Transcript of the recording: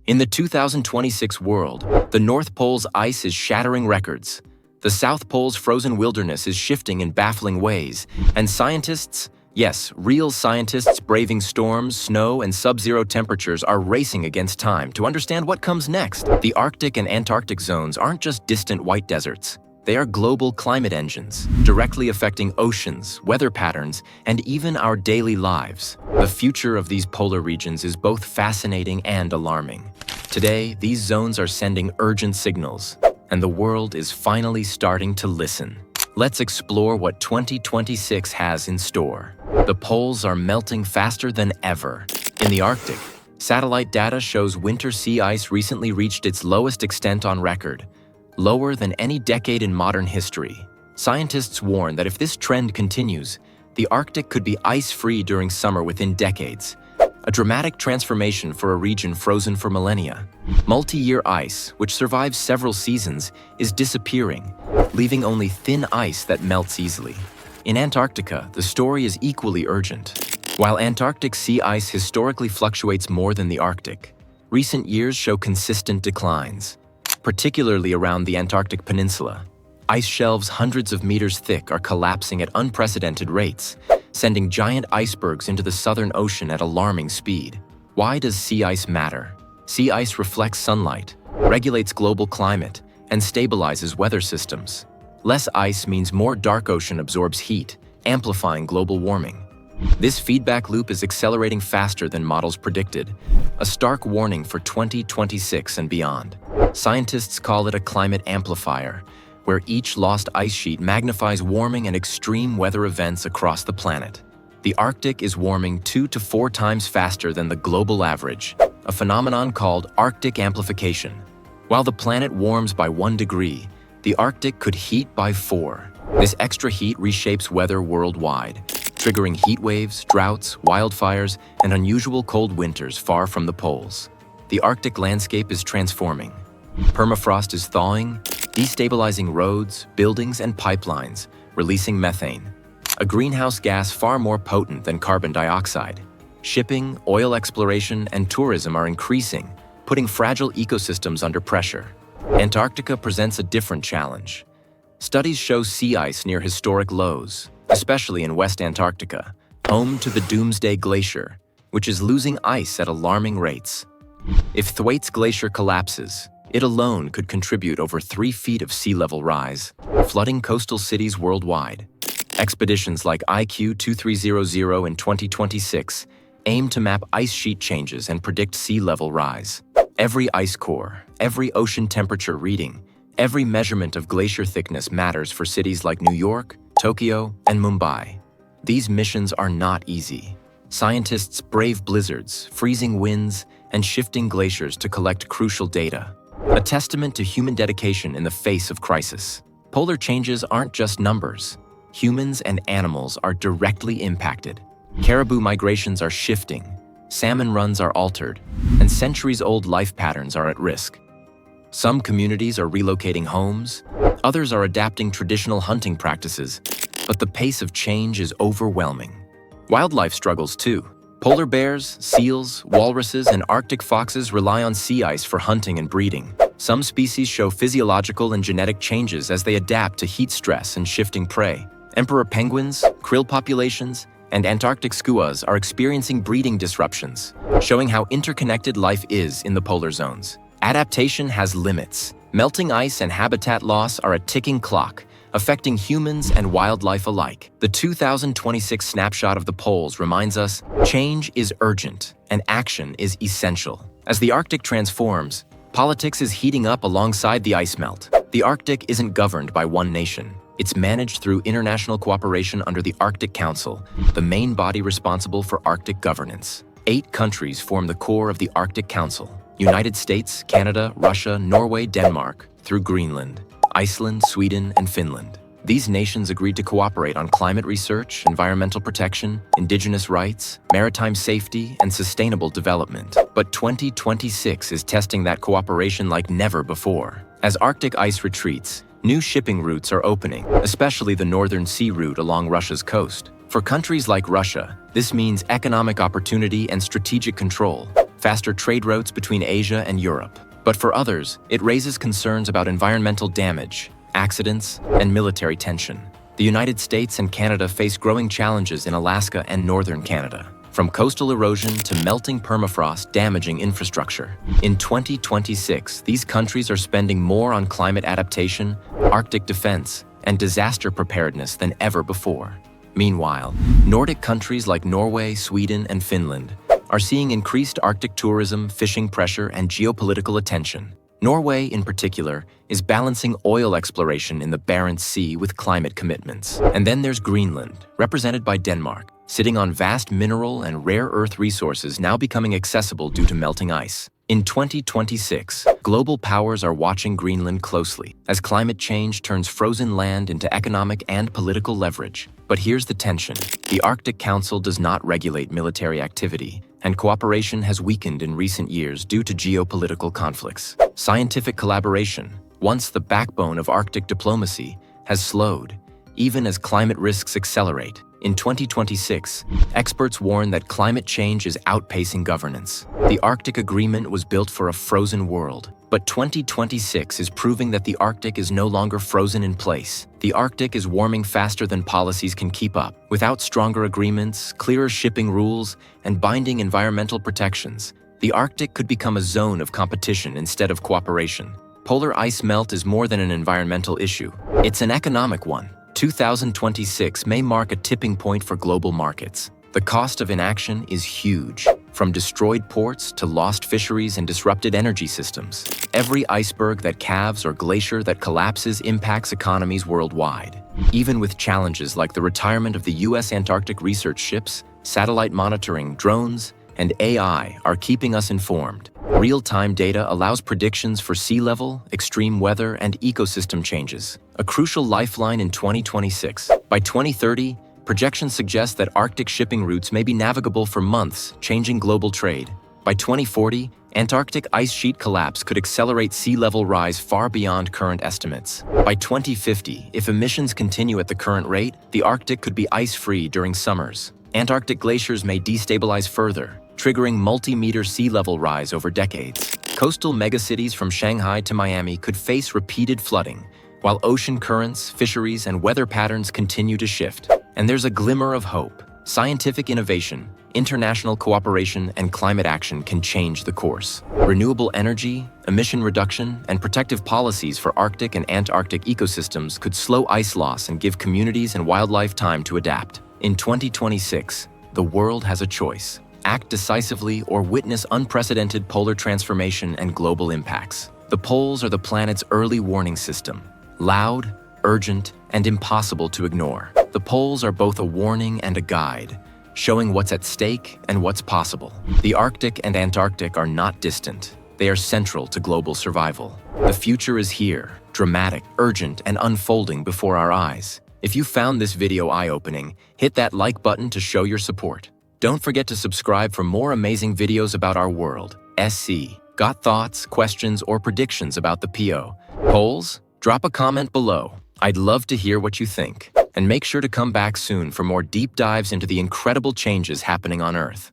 In the 2026 world, the North Pole's ice is shattering records. The South Pole's frozen wilderness is shifting in baffling ways, and scientists, yes, real scientists braving storms, snow, and sub-zero temperatures are racing against time to understand what comes next. The Arctic and Antarctic zones aren't just distant white deserts. They are global climate engines, directly affecting oceans, weather patterns, and even our daily lives. The future of these polar regions is both fascinating and alarming. Today, these zones are sending urgent signals, and the world is finally starting to listen. Let's explore what 2026 has in store. The poles are melting faster than ever. In the Arctic, satellite data shows winter sea ice recently reached its lowest extent on record, lower than any decade in modern history. Scientists warn that if this trend continues, the Arctic could be ice-free during summer within decades, a dramatic transformation for a region frozen for millennia. Multi-year ice, which survives several seasons, is disappearing, leaving only thin ice that melts easily. In Antarctica, the story is equally urgent. While Antarctic sea ice historically fluctuates more than the Arctic, recent years show consistent declines, particularly around the Antarctic Peninsula. Ice shelves hundreds of meters thick are collapsing at unprecedented rates, sending giant icebergs into the Southern Ocean at alarming speed. Why does sea ice matter? Sea ice reflects sunlight, regulates global climate, and stabilizes weather systems. Less ice means more dark ocean absorbs heat, amplifying global warming. This feedback loop is accelerating faster than models predicted, a stark warning for 2026 and beyond. Scientists call it a climate amplifier, where each lost ice sheet magnifies warming and extreme weather events across the planet. The Arctic is warming 2 to 4 times faster than the global average, a phenomenon called Arctic amplification. While the planet warms by 1 degree, the Arctic could heat by 4. This extra heat reshapes weather worldwide, triggering heat waves, droughts, wildfires, and unusual cold winters far from the poles. The Arctic landscape is transforming. Permafrost is thawing, destabilizing roads, buildings, and pipelines, releasing methane, a greenhouse gas far more potent than carbon dioxide. Shipping, oil exploration, and tourism are increasing, putting fragile ecosystems under pressure. Antarctica presents a different challenge. Studies show sea ice near historic lows, especially in West Antarctica, home to the Doomsday Glacier, which is losing ice at alarming rates. If Thwaites Glacier collapses, it alone could contribute over 3 feet of sea level rise, flooding coastal cities worldwide. Expeditions like IQ 2300 in 2026 aim to map ice sheet changes and predict sea level rise. Every ice core, every ocean temperature reading, every measurement of glacier thickness matters for cities like New York, Tokyo, and Mumbai. These missions are not easy. Scientists brave blizzards, freezing winds, and shifting glaciers to collect crucial data, a testament to human dedication in the face of crisis. Polar changes aren't just numbers. Humans and animals are directly impacted. Caribou migrations are shifting, salmon runs are altered, and centuries-old life patterns are at risk. Some communities are relocating homes, others are adapting traditional hunting practices, but the pace of change is overwhelming. Wildlife struggles too. Polar bears, seals, walruses, and Arctic foxes rely on sea ice for hunting and breeding. Some species show physiological and genetic changes as they adapt to heat stress and shifting prey. Emperor penguins, krill populations, and Antarctic skuas are experiencing breeding disruptions, showing how interconnected life is in the polar zones. Adaptation has limits. Melting ice and habitat loss are a ticking clock, affecting humans and wildlife alike. The 2026 snapshot of the poles reminds us change is urgent and action is essential. As the Arctic transforms, politics is heating up alongside the ice melt. The Arctic isn't governed by one nation. It's managed through international cooperation under the Arctic Council, the main body responsible for Arctic governance. 8 countries form the core of the Arctic Council: United States, Canada, Russia, Norway, Denmark, through Greenland, Iceland, Sweden, and Finland. These nations agreed to cooperate on climate research, environmental protection, indigenous rights, maritime safety, and sustainable development. But 2026 is testing that cooperation like never before. As Arctic ice retreats, new shipping routes are opening, especially the Northern Sea route along Russia's coast. For countries like Russia, this means economic opportunity and strategic control. faster trade routes between Asia and Europe. But for others, it raises concerns about environmental damage, accidents, and military tension. The United States and Canada face growing challenges in Alaska and northern Canada, from coastal erosion to melting permafrost damaging infrastructure. In 2026, these countries are spending more on climate adaptation, Arctic defense, and disaster preparedness than ever before. Meanwhile, Nordic countries like Norway, Sweden, and Finland are seeing increased Arctic tourism, fishing pressure, and geopolitical attention. Norway, in particular, is balancing oil exploration in the Barents Sea with climate commitments. And then there's Greenland, represented by Denmark, sitting on vast mineral and rare earth resources now becoming accessible due to melting ice. In 2026, global powers are watching Greenland closely as climate change turns frozen land into economic and political leverage. But here's the tension. The Arctic Council does not regulate military activity, and cooperation has weakened in recent years due to geopolitical conflicts. Scientific collaboration, once the backbone of Arctic diplomacy, has slowed, even as climate risks accelerate. In 2026, experts warn that climate change is outpacing governance. The Arctic Agreement was built for a frozen world, but 2026 is proving that the Arctic is no longer frozen in place. The Arctic is warming faster than policies can keep up. Without stronger agreements, clearer shipping rules, and binding environmental protections, the Arctic could become a zone of competition instead of cooperation. Polar ice melt is more than an environmental issue. It's an economic one. 2026 may mark a tipping point for global markets. The cost of inaction is huge, from destroyed ports to lost fisheries and disrupted energy systems. Every iceberg that calves or glacier that collapses impacts economies worldwide. Even with challenges like the retirement of the U.S. Antarctic research ships, satellite monitoring, drones, and AI are keeping us informed. Real-time data allows predictions for sea level, extreme weather, and ecosystem changes, a crucial lifeline in 2026. By 2030, projections suggest that Arctic shipping routes may be navigable for months, changing global trade. By 2040, Antarctic ice sheet collapse could accelerate sea level rise far beyond current estimates. By 2050, if emissions continue at the current rate, the Arctic could be ice-free during summers. Antarctic glaciers may destabilize further, triggering multi-meter sea level rise over decades. Coastal megacities from Shanghai to Miami could face repeated flooding, while ocean currents, fisheries, and weather patterns continue to shift. And there's a glimmer of hope. Scientific innovation, international cooperation, and climate action can change the course. Renewable energy, emission reduction, and protective policies for Arctic and Antarctic ecosystems could slow ice loss and give communities and wildlife time to adapt. In 2026, the world has a choice: act decisively or witness unprecedented polar transformation and global impacts. The poles are the planet's early warning system, loud, urgent, and impossible to ignore. The poles are both a warning and a guide, showing what's at stake and what's possible. The Arctic and Antarctic are not distant. They are central to global survival. The future is here, dramatic, urgent, and unfolding before our eyes. If you found this video eye-opening, hit that like button to show your support. Don't forget to subscribe for more amazing videos about our world. SC. Got thoughts, questions, or predictions about the PO? Polls? Drop a comment below. I'd love to hear what you think. And make sure to come back soon for more deep dives into the incredible changes happening on Earth.